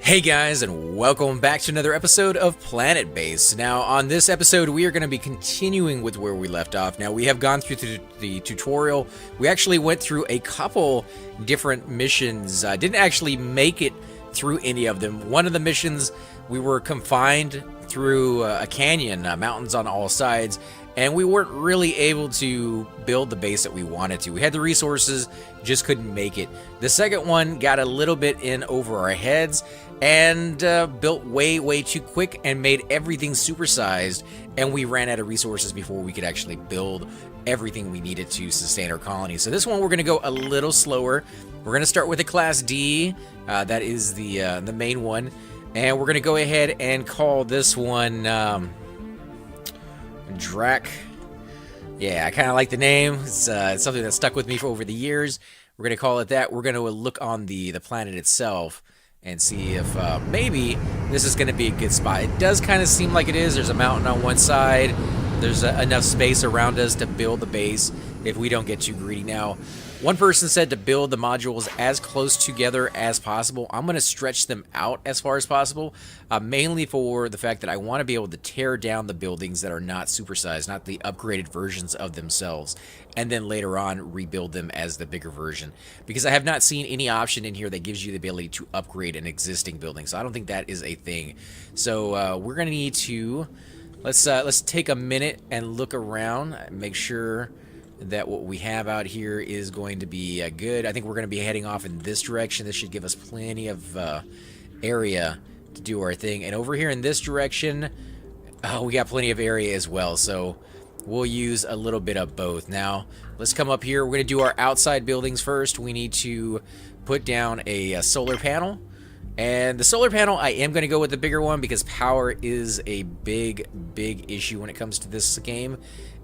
Hey guys, and welcome back to another episode of Planetbase. Now, on this episode, we are going to be continuing with where we left off. Now, we have gone through the tutorial. We actually went through a couple different missions. Didn't actually make it through any of them. One of the missions, we were confined through a canyon, mountains on all sides, and we weren't really able to build the base that we wanted to. We had the resources, just couldn't make it. The second one got a little bit in over our heads and built way too quick and made everything supersized, and we ran out of resources before we could actually build everything we needed to sustain our colony. So this one we're going to go a little slower. We're going to start with a Class D. That is the main one, and we're going to go ahead and call this one Drac. Yeah, I kind of like the name. It's something that stuck with me for over the years. We're going to call it that. We're going to look on the planet itself and see if maybe this is going to be a good spot. It does kind of seem like it is. There's a mountain on one side. There's enough space around us to build the base if we don't get too greedy. Now, one person said to build the modules as close together as possible. I'm going to stretch them out as far as possible, mainly for the fact that I want to be able to tear down the buildings that are not supersized, not the upgraded versions of themselves, and then later on rebuild them as the bigger version. Because I have not seen any option in here that gives you the ability to upgrade an existing building, so I don't think that is a thing. So we're going to need to let's take a minute and look around, make sure that what we have out here is going to be good. I think we're going to be heading off in this direction. This should give us plenty of area to do our thing. And over here in this direction, we got plenty of area as well. So we'll use a little bit of both. Now, let's come up here. We're going to do our outside buildings first. We need to put down a solar panel. And the solar panel, I am going to go with the bigger one because power is a big issue when it comes to this game.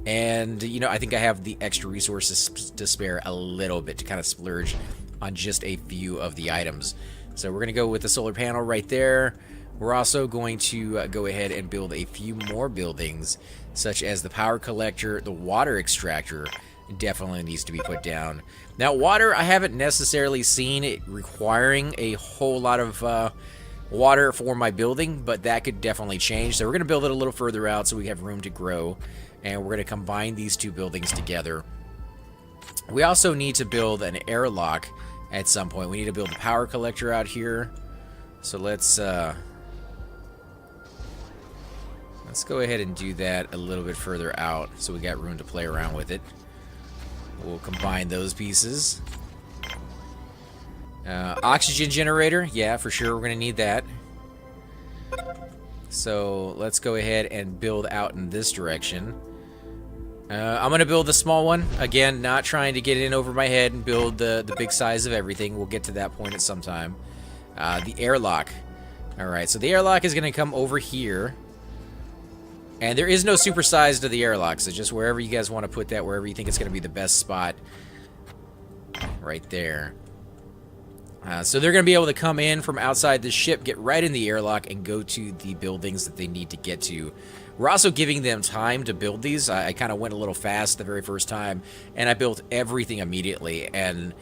And, you know, I think I have the extra resources to spare a little bit to kind of splurge on just a few of the items. So we're going to go with the solar panel right there. We're also going to go ahead and build a few more buildings, such as the power collector. The water extractor definitely needs to be put down. Now, water, I haven't necessarily seen it requiring a whole lot of water for my building, but that could definitely change. So we're going to build it a little further out so we have room to grow. And we're going to combine these two buildings together. We also need to build an airlock at some point. We need to build a power collector out here. So let's go ahead and do that a little bit further out so we got room to play around with it. We'll combine those pieces. Oxygen generator. Yeah, for sure. We're going to need that. So let's go ahead and build out in this direction. I'm going to build the small one. Again, not trying to get in over my head and build the big size of everything. We'll get to that point at some time. The airlock. Alright, so the airlock is going to come over here. And there is no super size to the airlock, so just wherever you guys want to put that, wherever you think it's going to be the best spot. Right there. So they're going to be able to come in from outside the ship, get right in the airlock, and go to the buildings that they need to get to. We're also giving them time to build these. I kind of went a little fast the very first time, and I built everything immediately. And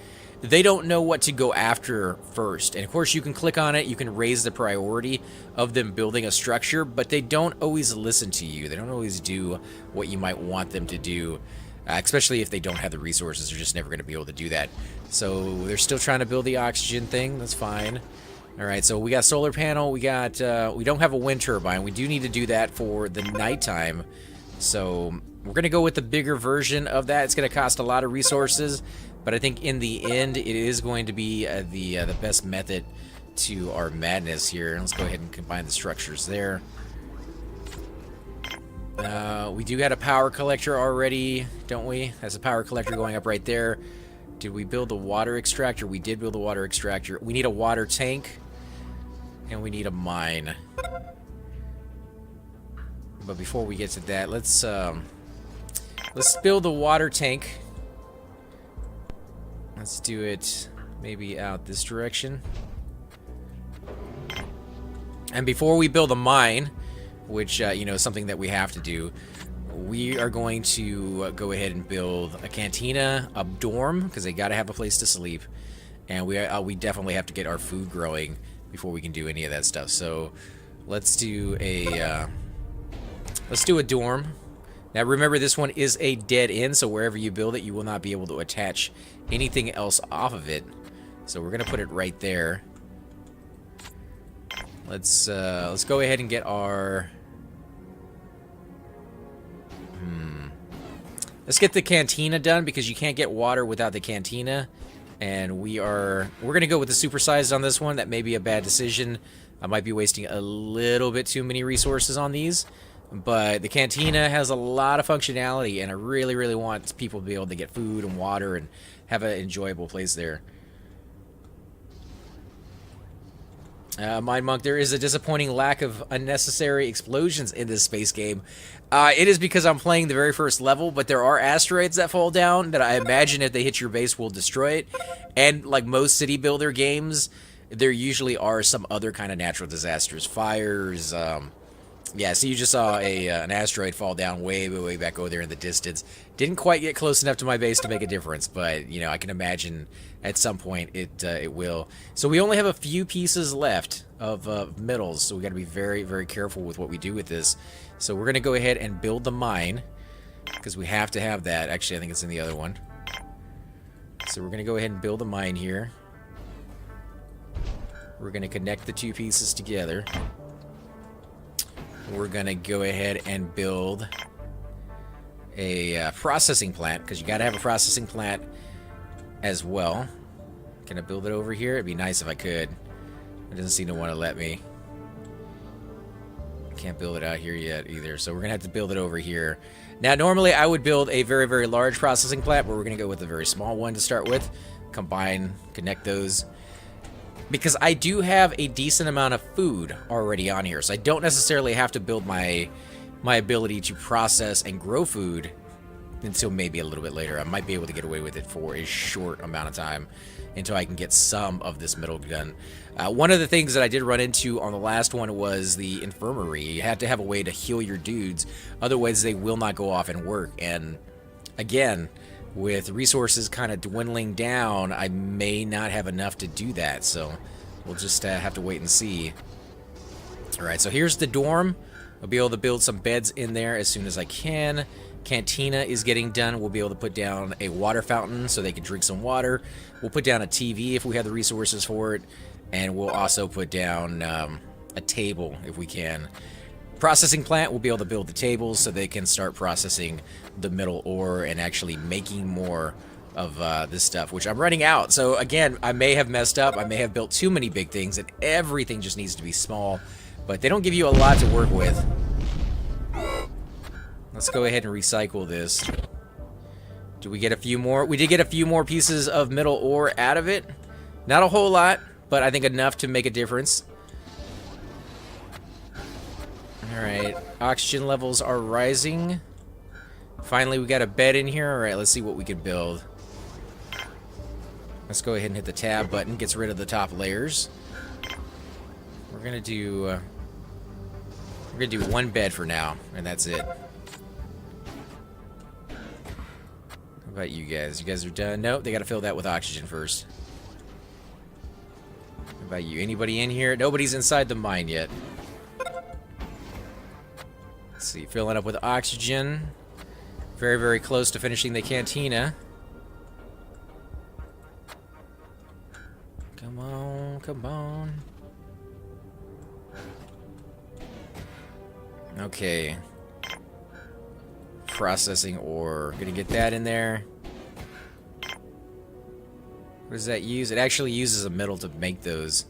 they don't know what to go after first. And of course, you can click on it. You can raise the priority of them building a structure, but they don't always listen to you. They don't always do what you might want them to do. Especially if they don't have the resources, they're just never going to be able to do that. So they're still trying to build the oxygen thing. That's fine. All right, so we got solar panel. We got we don't have a wind turbine. We do need to do that for the nighttime. So we're going to go with the bigger version of that. It's going to cost a lot of resources, but I think in the end, it is going to be the best method to our madness here. Let's go ahead and combine the structures there. We do got a power collector already, don't we? That's a power collector going up right there. Did we build a water extractor? We did build a water extractor. We need a water tank, and we need a mine. But before we get to that, let's build the water tank. Let's do it maybe out this direction. And before we build a mine, which, you know, is something that we have to do, we are going to go ahead and build a cantina, a dorm, because they got to have a place to sleep, and we definitely have to get our food growing before we can do any of that stuff. So let's do a dorm. Now remember, this one is a dead end, so wherever you build it, you will not be able to attach anything else off of it. So we're gonna put it right there. Let's go ahead and get our. Let's get the cantina done, because you can't get water without the cantina. And we're gonna go with the supersized on this one. That may be a bad decision. I might be wasting a little bit too many resources on these. But the cantina has a lot of functionality, and I really, really want people to be able to get food and water and have an enjoyable place there. Mind Monk, there is a disappointing lack of unnecessary explosions in this space game. It is because I'm playing the very first level, but there are asteroids that fall down that I imagine if they hit your base will destroy it. And like most city builder games, there usually are some other kind of natural disasters. Fires, yeah, so you just saw an asteroid fall down way back over there in the distance. Didn't quite get close enough to my base to make a difference, but, you know, I can imagine at some point it will. So we only have a few pieces left of metals, so we got to be very, very careful with what we do with this. So we're going to go ahead and build the mine, because we have to have that. Actually, I think it's in the other one. So we're going to go ahead and build a mine here. We're going to connect the two pieces together. We're going to go ahead and build a processing plant, because you got to have a processing plant as well. Can I build it over here? It'd be nice if I could. It doesn't seem to want to let me. Can't build it out here yet either, so we're going to have to build it over here. Now, normally I would build a very, very large processing plant, but we're going to go with a very small one to start with. Combine, connect those. Because I do have a decent amount of food already on here, so I don't necessarily have to build my ability to process and grow food until maybe a little bit later. I might be able to get away with it for a short amount of time until I can get some of this metal done. One of the things that I did run into on the last one was the infirmary. You had to have a way to heal your dudes, otherwise they will not go off and work. And again, with resources kind of dwindling down, I may not have enough to do that, so we'll just have to wait and see. Alright, so here's the dorm. I'll be able to build some beds in there as soon as I can. Cantina is getting done. We'll be able to put down a water fountain so they can drink some water. We'll put down a TV if we have the resources for it, and we'll also put down a table if we can. Processing plant, we'll be able to build the tables so they can start processing the metal ore and actually making more of this stuff, which I'm running out. So again, I may have messed up. I may have built too many big things, and everything just needs to be small. But they don't give you a lot to work with. Let's go ahead and recycle this. Do we get a few more? We did get a few more pieces of metal ore out of it. Not a whole lot, but I think enough to make a difference. Alright, oxygen levels are rising. Finally, we got a bed in here. Alright, let's see what we can build. Let's go ahead and hit the tab button. Gets rid of the top layers. We're gonna do one bed for now, and that's it. How about you guys? You guys are done? Nope, they gotta fill that with oxygen first. How about you? Anybody in here? Nobody's inside the mine yet. Let's see, filling up with oxygen. Very, very close to finishing the cantina. Come on, come on. Okay. Processing ore. Gonna get that in there. What does that use? It actually uses a metal to make those.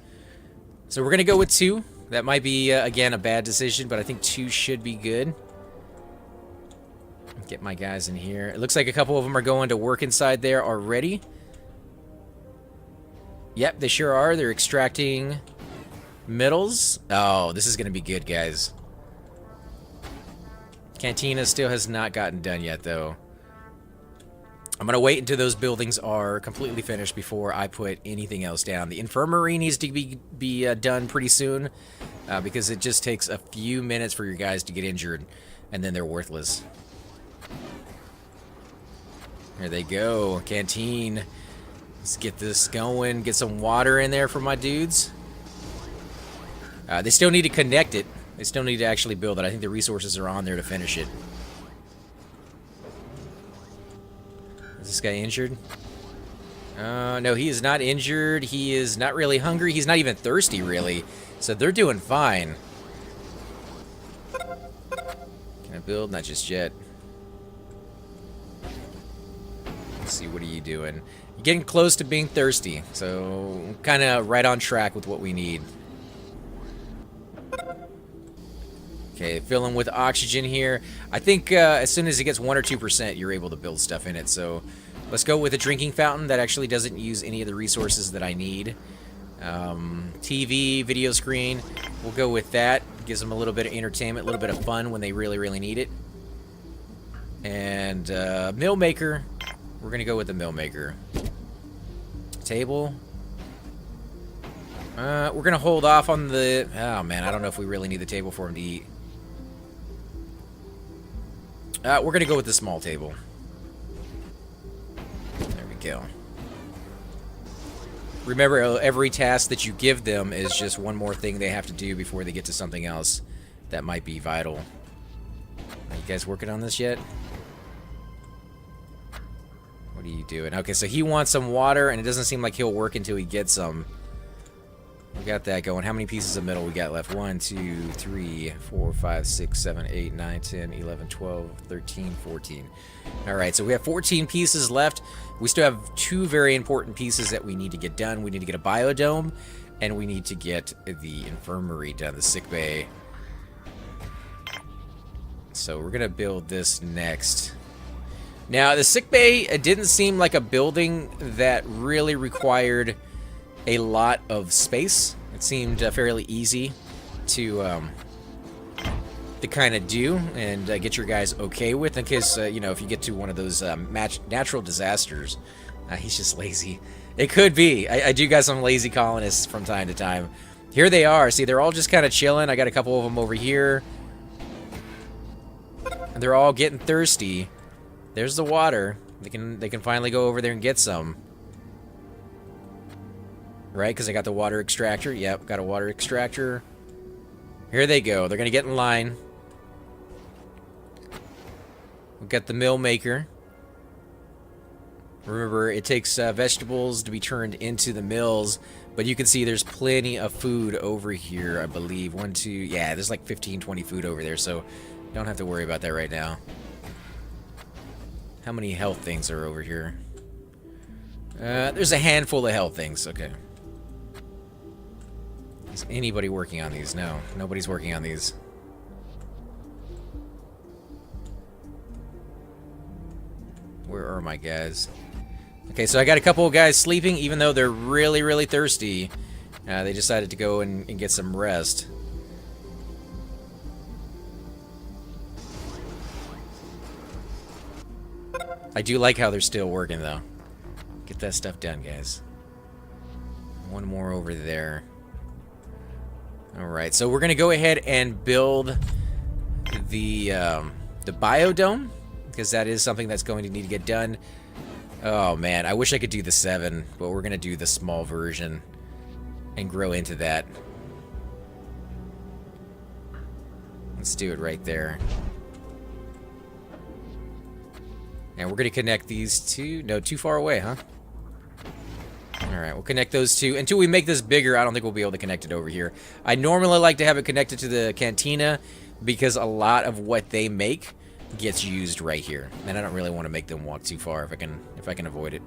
So we're gonna go with 2. That might be, again, a bad decision, but I think 2 should be good. Get my guys in here. It looks like a couple of them are going to work inside there already. Yep, they sure are. They're extracting metals. Oh, this is going to be good, guys. Cantina still has not gotten done yet, though. I'm going to wait until those buildings are completely finished before I put anything else down. The infirmary needs to be done pretty soon, because it just takes a few minutes for your guys to get injured, and then they're worthless. There they go. Canteen. Let's get this going. Get some water in there for my dudes. They still need to connect it. They still need to actually build it. I think the resources are on there to finish it. Is this guy injured? No, he is not injured. He is not really hungry. He's not even thirsty, really. So they're doing fine. Can I build? Not just yet. Let's see, what are you doing? You're getting close to being thirsty. So kind of right on track with what we need. Okay, filling with oxygen here. I think as soon as it gets 1 or 2%, you're able to build stuff in it. So let's go with a drinking fountain that actually doesn't use any of the resources that I need. TV, video screen, we'll go with that. Gives them a little bit of entertainment, a little bit of fun when they really, really need it. And mill maker, we're gonna go with the mill maker. Table. We're gonna hold off on the. Oh man, I don't know if we really need the table for him to eat. We're gonna go with the small table. There we go. Remember, every task that you give them is just one more thing they have to do before they get to something else that might be vital. Are you guys working on this yet? What are you doing? Okay, so he wants some water, and it doesn't seem like he'll work until he gets some. We got that going. How many pieces of metal we got left? 1, 2, 3, 4, 5, 6, 7, 8, 9, 10, 11, 12, 13, 14. Alright, so we have 14 pieces left. We still have 2 very important pieces that we need to get done. We need to get a biodome, and we need to get the infirmary done, the sickbay. So we're going to build this next. Now, the sickbay, it didn't seem like a building that really required a lot of space. It seemed fairly easy to kind of do and get your guys okay with, in case you know, if you get to one of those natural disasters. He's just lazy. It could be. I do got some lazy colonists from time to time. Here they are. See, they're all just kind of chilling. I got a couple of them over here, and they're all getting thirsty. There's the water. They can finally go over there and get some. Right, because I got the water extractor. Yep, got a water extractor. Here they go. They're going to get in line. We've got the mill maker. Remember, it takes vegetables to be turned into the mills, but you can see there's plenty of food over here, I believe. 1, 2, yeah, there's like 15, 20 food over there, so don't have to worry about that right now. How many health things are over here? There's a handful of health things, okay. Is anybody working on these? No, nobody's working on these. Where are my guys? Okay, so I got a couple of guys sleeping, even though they're really, really thirsty. They decided to go and get some rest. I do like how they're still working, though. Get that stuff done, guys. One more over there. Alright, so we're going to go ahead and build the biodome, because that is something that's going to need to get done. Oh, man, I wish I could do the 7, but we're going to do the small version and grow into that. Let's do it right there. And we're going to connect these two. No, too far away, huh? Alright, we'll connect those two. Until we make this bigger, I don't think we'll be able to connect it over here. I normally like to have it connected to the cantina, because a lot of what they make gets used right here. And I don't really want to make them walk too far if I can avoid it.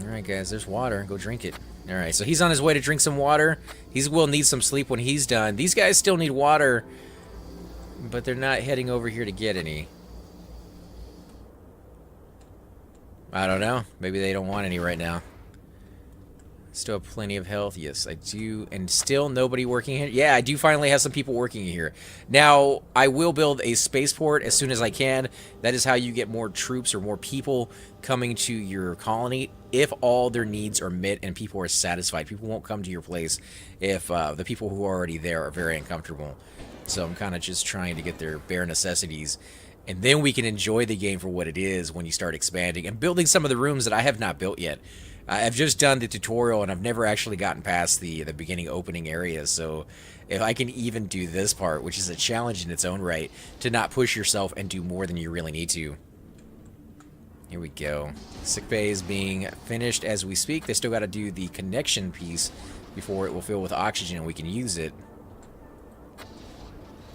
Alright, guys, there's water. Go drink it. Alright, so he's on his way to drink some water. He will need some sleep when he's done. These guys still need water, but they're not heading over here to get any. I don't know. Maybe they don't want any right now. Still have plenty of health. Yes, I do. And still nobody working here. Yeah, I do finally have some people working here. Now, I will build a spaceport as soon as I can. That is how you get more troops or more people coming to your colony, if all their needs are met and people are satisfied. People won't come to your place if the people who are already there are very uncomfortable. So I'm kind of just trying to get their bare necessities. And then we can enjoy the game for what it is when you start expanding and building some of the rooms that I have not built yet. I've just done the tutorial and I've never actually gotten past the beginning opening area. So if I can even do this part, which is a challenge in its own right, to not push yourself and do more than you really need to. Here we go. Sickbay is being finished as we speak. They still got to do the connection piece before it will fill with oxygen and we can use it.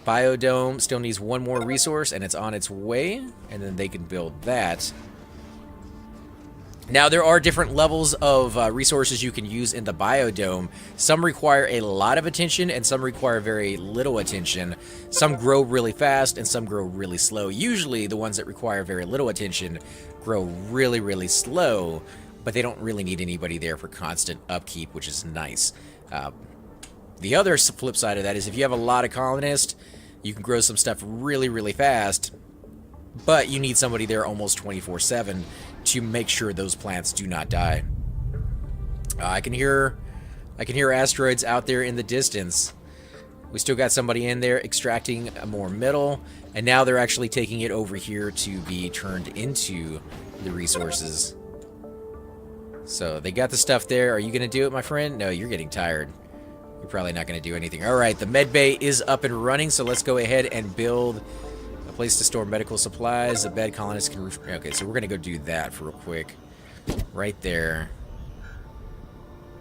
Biodome still needs one more resource and it's on its way, and then they can build that. Now, there are different levels of resources you can use in the biodome. Some require a lot of attention and some require very little attention. Some grow really fast and some grow really slow. Usually the ones that require very little attention grow really, really slow, but they don't really need anybody there for constant upkeep, which is nice. The other flip side of that is if you have a lot of colonists, you can grow some stuff really, really fast, but you need somebody there almost 24/7 to make sure those plants do not die. I can hear asteroids out there in the distance. We still got somebody in there extracting more metal, and now they're actually taking it over here to be turned into the resources. So they got the stuff there. Are you going to do it, my friend? No, you're getting tired. You're probably not going to do anything. All right, the med bay is up and running, so let's go ahead and build a place to store medical supplies. The bed colonists can... Okay, so we're going to go do that for real quick. Right there.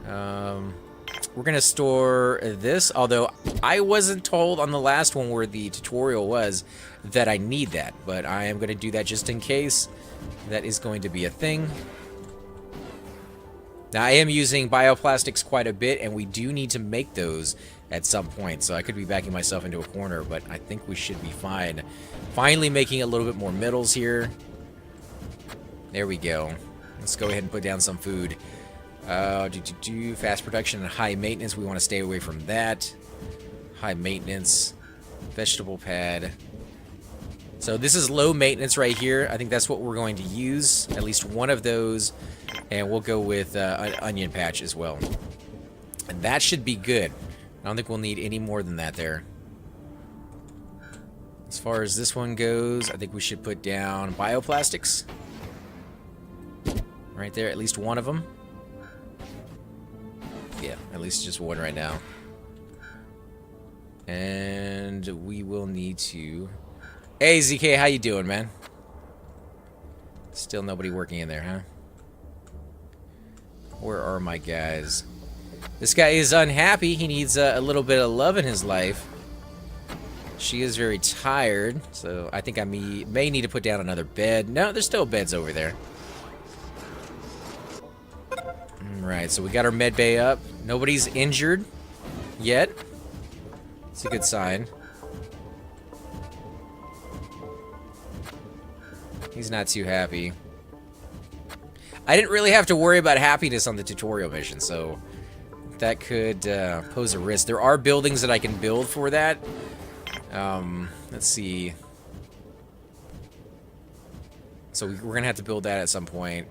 We're going to store this, although I wasn't told on the last one where the tutorial was that I need that, but I am going to do that just in case. That is going to be a thing. Now, I am using bioplastics quite a bit, and we do need to make those at some point, so I could be backing myself into a corner, but I think we should be fine. Finally making a little bit more metals here. There we go. Let's go ahead and put down some food. Fast production and high maintenance. We want to stay away from that. High maintenance. Vegetable pad. So this is low maintenance right here. I think that's what we're going to use. At least one of those. And we'll go with an onion patch as well. And that should be good. I don't think we'll need any more than that there. As far as this one goes, I think we should put down bioplastics. Right there, at least one of them. Yeah, at least just one right now. And we will need to... Hey, ZK, how you doing, man? Still nobody working in there, huh? Where are my guys? This guy is unhappy. He needs a little bit of love in his life. She is very tired, so I think I may need to put down another bed. No, there's still beds over there. Alright, so we got our med bay up. Nobody's injured yet. It's a good sign. He's not too happy. I didn't really have to worry about happiness on the tutorial mission, so that could pose a risk. There are buildings that I can build for that. Let's see. So we're going to have to build that at some point.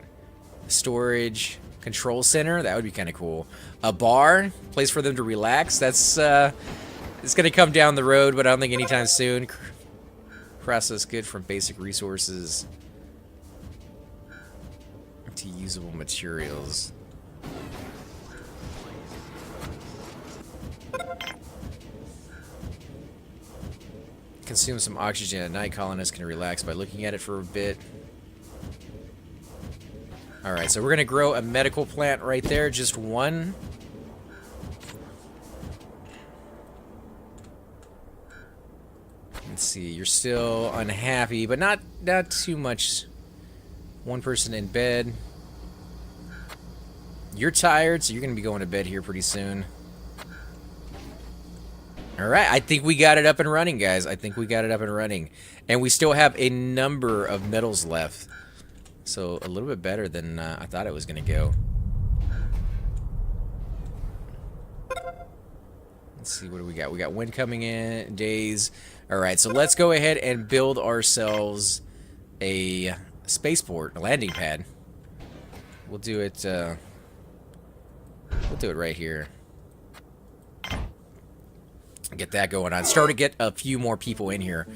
Storage, control center, that would be kind of cool. A bar, place for them to relax. That's it's going to come down the road, but I don't think anytime soon. Process good from basic resources to usable materials. Consume some oxygen at night. Colonists can relax by looking at it for a bit. Alright, so we're going to grow a medical plant right there. Just one. Let's see. You're still unhappy, but not too much. One person in bed. You're tired, so you're going to be going to bed here pretty soon. Alright, I think we got it up and running, guys. I think we got it up and running. And we still have a number of metals left. So, a little bit better than I thought it was going to go. Let's see, what do we got? We got wind coming in, days. Alright, so let's go ahead and build ourselves a spaceport, a landing pad. We'll do it right here. Get that going on. Start to get a few more people in here.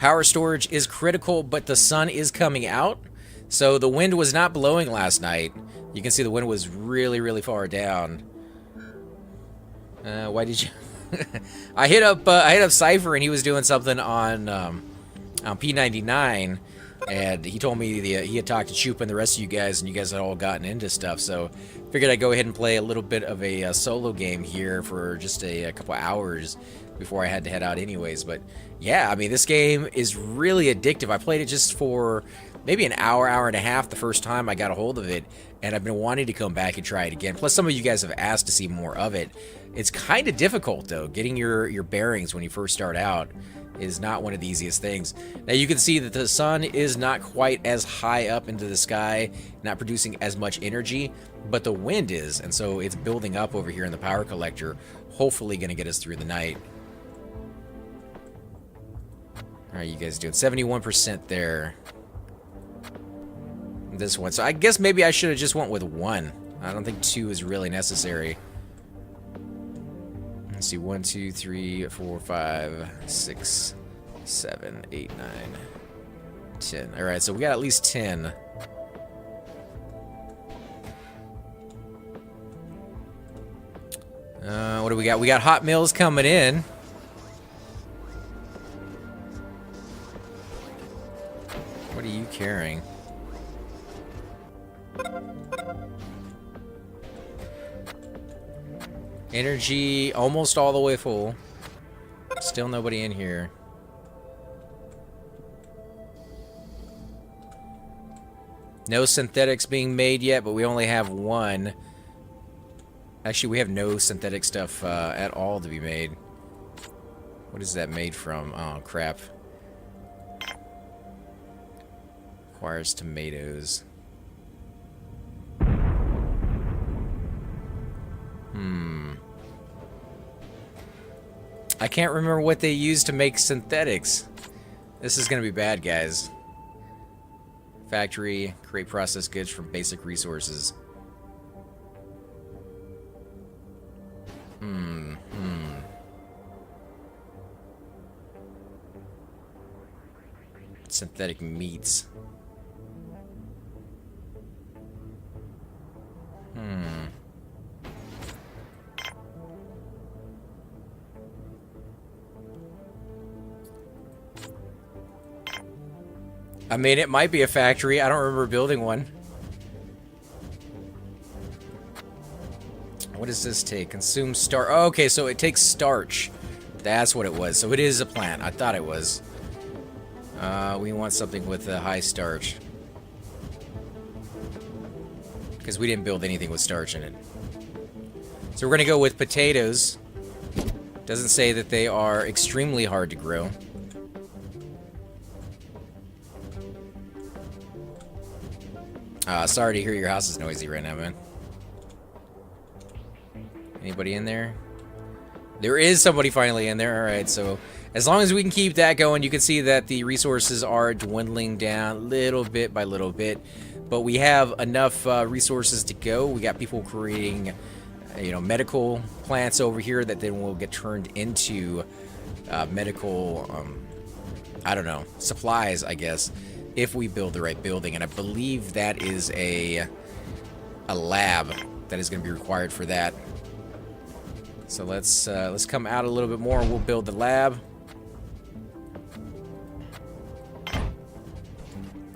Power storage is critical, but the sun is coming out. So the wind was not blowing last night. You can see the wind was really, really far down. Why did you... I hit up Cypher, and he was doing something on P99, and he told me he had talked to Chupa and the rest of you guys, and you guys had all gotten into stuff, so figured I'd go ahead and play a little bit of a solo game here for just a couple hours before I had to head out anyways. But yeah, I mean, this game is really addictive. I played it just for maybe an hour, hour and a half the first time I got a hold of it, and I've been wanting to come back and try it again. Plus, some of you guys have asked to see more of it. It's kind of difficult, though. Getting your bearings when you first start out is not one of the easiest things. Now, you can see that the sun is not quite as high up into the sky, not producing as much energy, but the wind is, and so it's building up over here in the power collector, hopefully going to get us through the night. All right, you guys doing 71% there. This one. So I guess maybe I should have just went with 1. I don't think 2 is really necessary. Let's see, 1, 2, 3, 4, 5, 6, 7, 8, 9, 10. All right, so we got at least 10. What do we got? We got hot meals coming in. What are you carrying? Energy almost all the way full. Still nobody in here. No synthetics being made yet, but we only have 1. Actually, we have no synthetic stuff at all to be made. What is that made from? Oh, crap. Requires tomatoes. I can't remember what they use to make synthetics. This is gonna be bad, guys. Factory, create processed goods from basic resources. Synthetic meats. I mean, it might be a factory. I don't remember building one. What does this take? Consume starch. Oh, okay, so it takes starch. That's what it was. So it is a plant. I thought it was. We want something with a high starch. Because we didn't build anything with starch in it. So we're going to go with potatoes. Doesn't say that they are extremely hard to grow. Sorry to hear your house is noisy right now, man. Anybody in there? There is somebody finally in there. Alright, so as long as we can keep that going, you can see that the resources are dwindling down little bit by little bit. But we have enough resources to go. We got people creating, medical plants over here that then will get turned into medical, I don't know, supplies, I guess, if we build the right building. And I believe that is a lab that is going to be required for that. So let's come out a little bit more and we'll build the lab.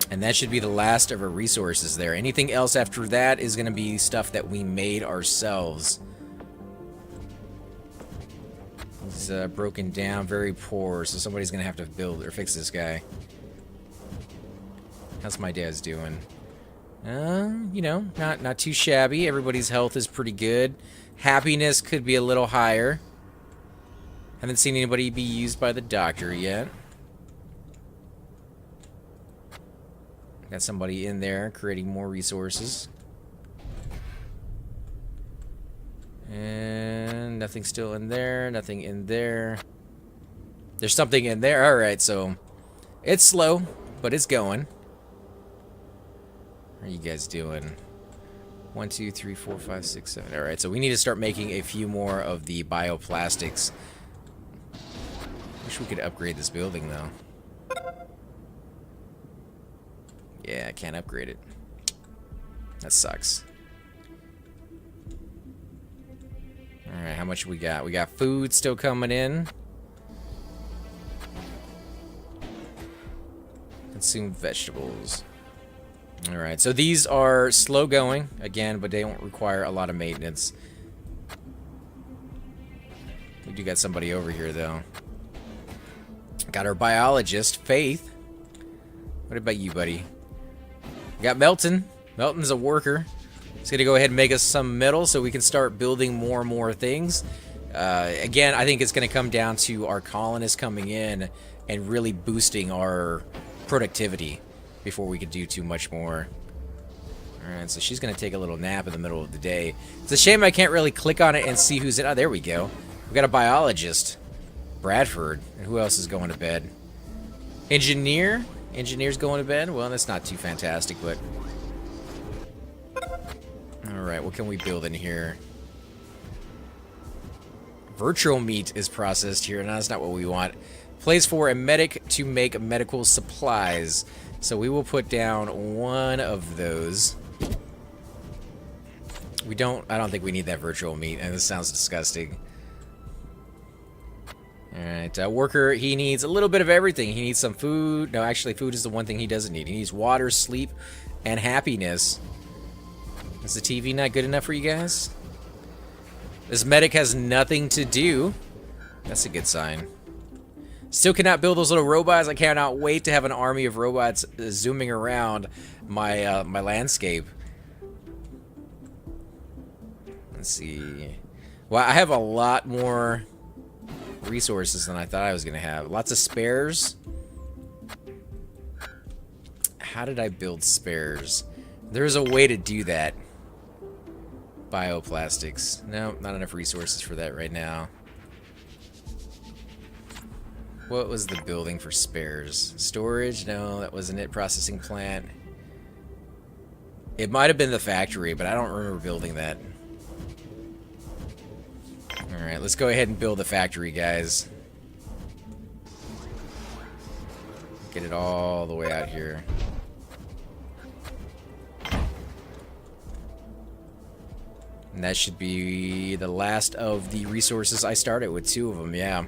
And that should be the last of our resources there. Anything else after that is going to be stuff that we made ourselves. It's broken down, very poor, so somebody's going to have to build or fix this guy. How's my dad's doing? Not too shabby. Everybody's health is pretty good. Happiness could be a little higher. Haven't seen anybody be used by the doctor yet. Got somebody in there creating more resources. And nothing still in there. Nothing in there. There's something in there. Alright, so it's slow, but it's going. How are you guys doing? 1, 2, 3, 4, 5, 6, 7. Alright, so we need to start making a few more of the bioplastics. Wish we could upgrade this building, though. Yeah, I can't upgrade it. That sucks. Alright, how much we got? We got food still coming in. Consume vegetables. Alright, so these are slow going, again, but they don't require a lot of maintenance. We do got somebody over here, though. Got our biologist, Faith. What about you, buddy? We got Melton. Melton's a worker. He's going to go ahead and make us some metal so we can start building more and more things. Again, I think it's going to come down to our colonists coming in and really boosting our productivity before we could do too much more. Alright, so she's going to take a little nap in the middle of the day. It's a shame I can't really click on it and see who's in. Oh, there we go. We got a biologist. Bradford. And who else is going to bed? Engineer? Engineer's going to bed? Well, that's not too fantastic, but... Alright, what can we build in here? Virtual meat is processed here. No, that's not what we want. Place for a medic to make medical supplies. So we will put down one of those. I don't think we need that virtual meat, and this sounds disgusting. Alright, worker, he needs a little bit of everything. He needs some food. No, actually, food is the one thing he doesn't need. He needs water, sleep, and happiness. Is the TV not good enough for you guys? This medic has nothing to do. That's a good sign. Still cannot build those little robots. I cannot wait to have an army of robots zooming around my my landscape. Let's see. Well, I have a lot more resources than I thought I was going to have. Lots of spares. How did I build spares? There's a way to do that. Bioplastics. No, not enough resources for that right now. What was the building for spares? Storage? No, that wasn't it. Processing plant. It might have been the factory, but I don't remember building that. Alright, let's go ahead and build the factory, guys. Get it all the way out here. And that should be the last of the resources I started with. 2 of them, yeah.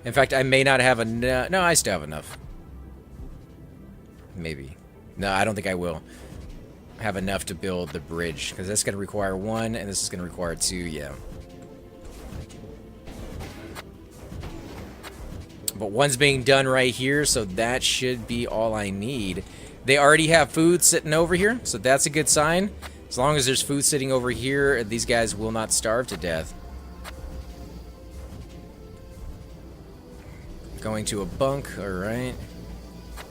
In fact, I may not have enough. No, I still have enough. Maybe. No, I don't think I will have enough to build the bridge, because that's going to require 1, and this is going to require 2, yeah. But 1's being done right here, so that should be all I need. They already have food sitting over here, so that's a good sign. As long as there's food sitting over here, these guys will not starve to death. Going to a bunk, alright. How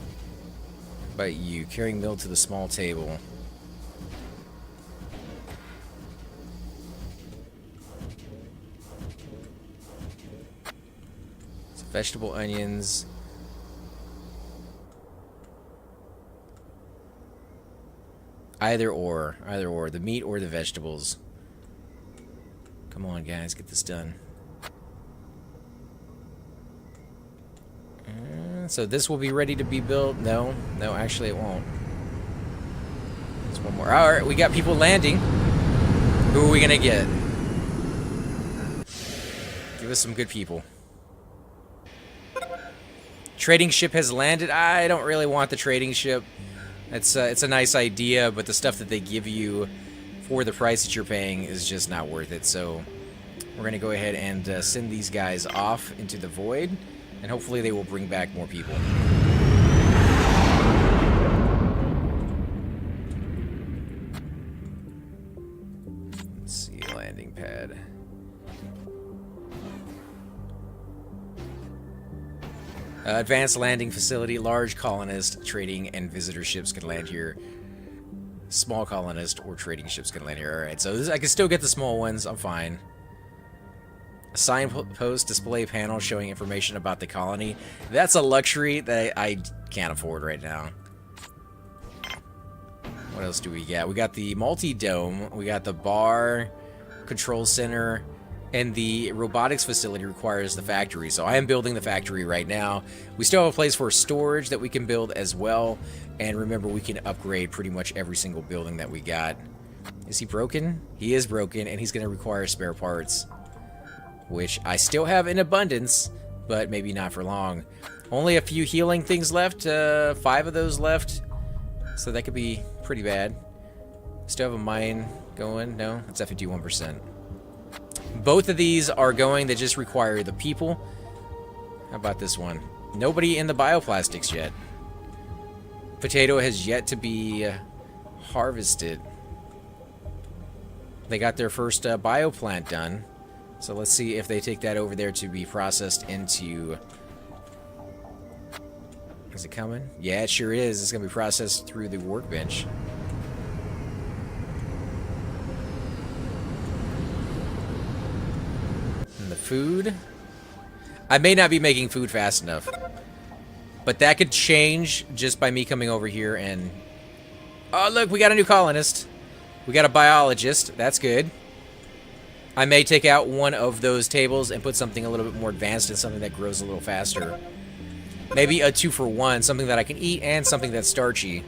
about you? Carrying meal to the small table. So vegetable onions. Either or, the meat or the vegetables. Come on, guys, get this done. So this will be ready to be built. No, actually it won't. There's one more. All right, we got people landing. Who are we gonna get? Give us some good people. Trading ship has landed. I don't really want the trading ship. It's a nice idea, but the stuff that they give you for the price that you're paying is just not worth it. So we're going to go ahead and send these guys off into the void, and hopefully they will bring back more people. Let's see, landing pad. Advanced landing facility. Large colonist, trading, and visitor ships can land here. Small colonist or trading ships can land here. Alright, so I can still get the small ones. I'm fine. A signpost display panel showing information about the colony. That's a luxury that I can't afford right now. What else do we got? We got the multi-dome. We got the bar, control center, and the robotics facility requires the factory. So I am building the factory right now. We still have a place for storage that we can build as well. And remember, we can upgrade pretty much every single building that we got. Is he broken? He is broken, and he's going to require spare parts, which I still have in abundance, but maybe not for long. Only a few healing things left, 5 of those left, so that could be pretty bad. Still have a mine going. No, it's at 51%. Both of these are going. They just require the people. How about this one? Nobody in the bioplastics yet. Potato has yet to be harvested. They got their first bioplant done. So let's see if they take that over there to be processed into... Is it coming? Yeah, it sure is. It's going to be processed through the workbench. And the food... I may not be making food fast enough. But that could change just by me coming over here and... Oh, look, we got a new colonist. We got a biologist. That's good. I may take out one of those tables and put something a little bit more advanced and something that grows a little faster. Maybe a 2-for-1, something that I can eat and something that's starchy.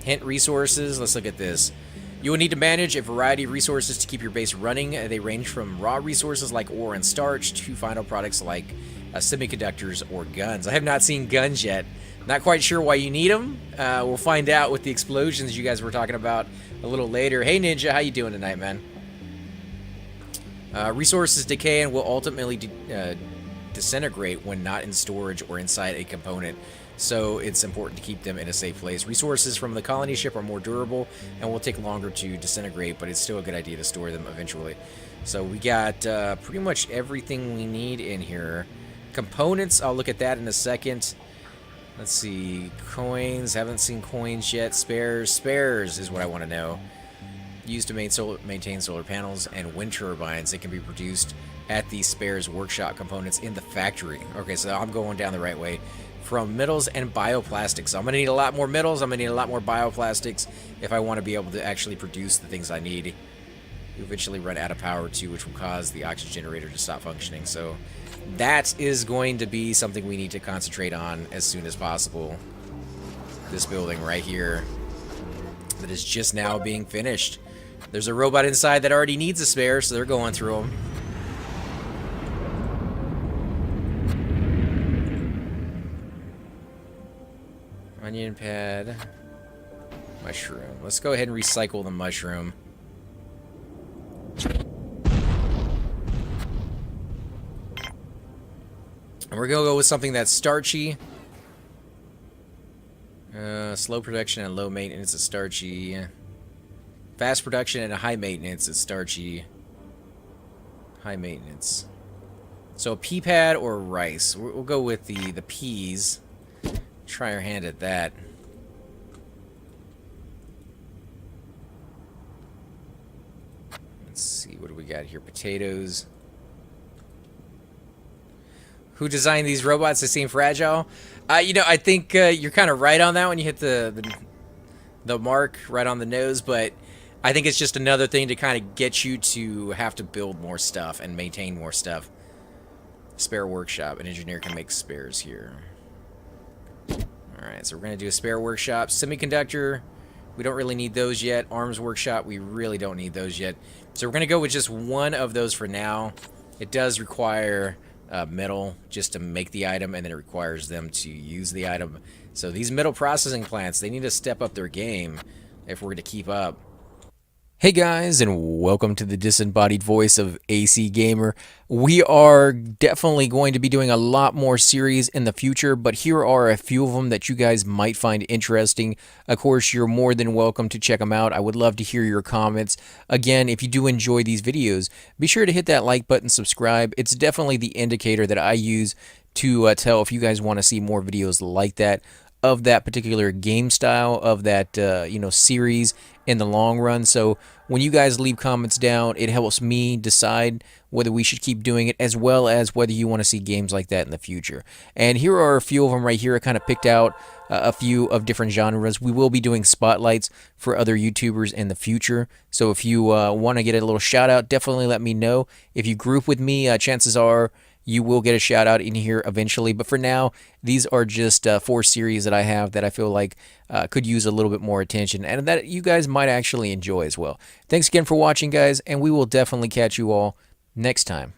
Hint resources. Let's look at this. You will need to manage a variety of resources to keep your base running. They range from raw resources like ore and starch to final products like semiconductors or guns. I have not seen guns yet. Not quite sure why you need them. We'll find out with the explosions you guys were talking about a little later. Hey Ninja, how you doing tonight, man? Resources decay and will ultimately disintegrate when not in storage or inside a component. So it's important to keep them in a safe place. Resources from the colony ship are more durable and will take longer to disintegrate, but it's still a good idea to store them eventually. So we got pretty much everything we need in here. Components, I'll look at that in a second. Let's see, coins, haven't seen coins yet. Spares is what I want to know. Used to maintain solar panels and wind turbines. They can be produced at the spares workshop components in the factory. Okay, so I'm going down the right way. From metals and bioplastics. So I'm going to need a lot more metals. I'm going to need a lot more bioplastics if I want to be able to actually produce the things I need. You eventually run out of power too, which will cause the oxygen generator to stop functioning. So that is going to be something we need to concentrate on as soon as possible. This building right here that is just now being finished. There's a robot inside that already needs a spare, so they're going through them. Onion pad. Mushroom. Let's go ahead and recycle the mushroom. And we're going to go with something that's starchy. Slow production and low maintenance is starchy. Fast production and a high maintenance is starchy. High maintenance. So a pea pad or rice. We'll go with the peas. Try our hand at that. Let's see, what do we got here? Potatoes. Who designed these robots? They seem fragile. You know, I think you're kind of right on that when you hit the mark right on the nose, but I think it's just another thing to kind of get you to have to build more stuff and maintain more stuff. Spare workshop. An engineer can make spares here. Alright, so we're going to do a spare workshop. Semiconductor, we don't really need those yet. Arms workshop, we really don't need those yet. So we're going to go with just one of those for now. It does require metal just to make the item, and then it requires them to use the item. So these metal processing plants, they need to step up their game if we're going to keep up. Hey guys, and welcome to the disembodied voice of AC Gamer. We are definitely going to be doing a lot more series in the future, but here are a few of them that you guys might find interesting. Of course, you're more than welcome to check them out. I would love to hear your comments. Again, if you do enjoy these videos, be sure to hit that like button, subscribe. It's definitely the indicator that I use to tell if you guys want to see more videos like that. of that particular game style, of that series in the long run. So when you guys leave comments down, it helps me decide whether we should keep doing it, as well as whether you want to see games like that in the future. And here are a few of them right here. I kind of picked out a few of different genres. We will be doing spotlights for other YouTubers in the future. So if you want to get a little shout out, definitely let me know. If you group with me, chances are you will get a shout out in here eventually. But for now, these are just 4 series that I have that I feel like could use a little bit more attention and that you guys might actually enjoy as well. Thanks again for watching, guys, and we will definitely catch you all next time.